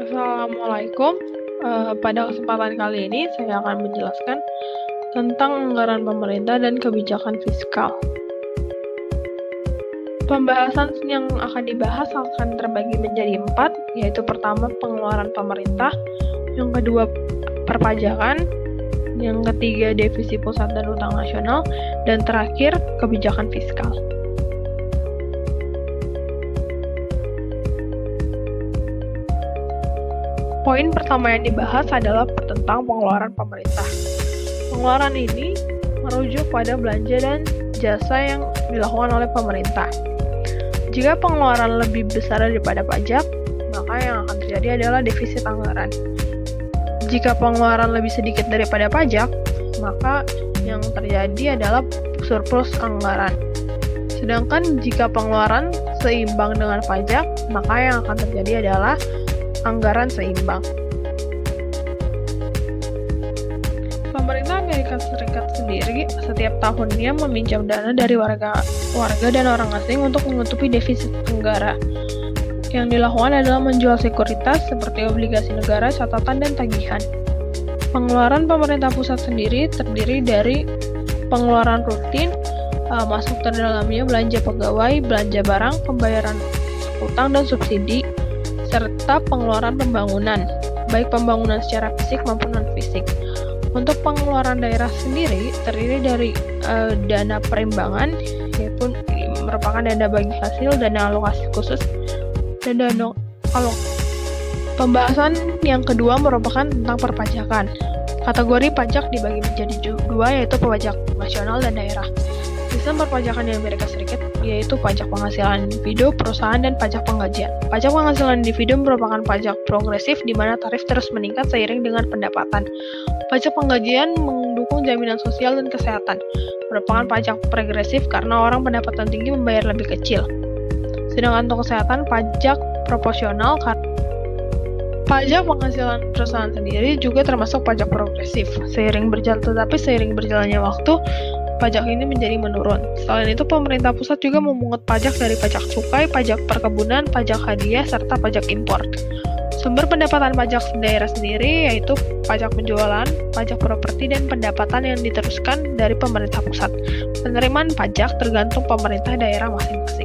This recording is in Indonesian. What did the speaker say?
Assalamualaikum. Pada kesempatan kali ini saya akan menjelaskan tentang anggaran pemerintah dan kebijakan fiskal. Pembahasan yang akan dibahas akan terbagi menjadi 4, yaitu pertama pengeluaran pemerintah, yang kedua perpajakan, yang ketiga defisit pusat dan utang nasional, dan terakhir kebijakan fiskal. Poin pertama yang dibahas adalah tentang pengeluaran pemerintah. Pengeluaran ini merujuk pada belanja dan jasa yang dilakukan oleh pemerintah. Jika pengeluaran lebih besar daripada pajak, maka yang akan terjadi adalah defisit anggaran. Jika pengeluaran lebih sedikit daripada pajak, maka yang terjadi adalah surplus anggaran. Sedangkan jika pengeluaran seimbang dengan pajak, maka yang akan terjadi adalah anggaran seimbang. Pemerintah Amerika Serikat sendiri setiap tahunnya meminjam dana dari warga dan orang asing untuk menutupi defisit negara. Yang dilakukan adalah menjual sekuritas seperti obligasi negara, catatan, dan tagihan. Pengeluaran pemerintah pusat sendiri terdiri dari pengeluaran rutin, masuk terdalamnya belanja pegawai, belanja barang, pembayaran utang dan subsidi, serta pengeluaran pembangunan, baik pembangunan secara fisik maupun non-fisik. Untuk pengeluaran daerah sendiri terdiri dari dana perimbangan, yaitu merupakan dana bagi hasil, dana alokasi khusus, dan dana Pembahasan yang kedua merupakan tentang perpajakan. Kategori pajak dibagi menjadi dua, yaitu pajak nasional dan daerah. Sistem perpajakan di Amerika Serikat yaitu pajak penghasilan individu, perusahaan, dan pajak penggajian. Pajak penghasilan individu merupakan pajak progresif di mana tarif terus meningkat seiring dengan pendapatan. Pajak penggajian mendukung jaminan sosial dan kesehatan. Merupakan pajak progresif karena orang pendapatan tinggi membayar lebih kecil. Sedangkan untuk kesehatan, pajak proporsional karena pajak penghasilan perusahaan sendiri juga termasuk pajak progresif. Seiring berjalannya waktu, pajak ini menjadi menurun. Selain itu, pemerintah pusat juga memungut pajak dari pajak cukai, pajak perkebunan, pajak hadiah, serta pajak impor. Sumber pendapatan pajak daerah sendiri yaitu pajak penjualan, pajak properti, dan pendapatan yang diteruskan dari pemerintah pusat. Penerimaan pajak tergantung pemerintah daerah masing-masing.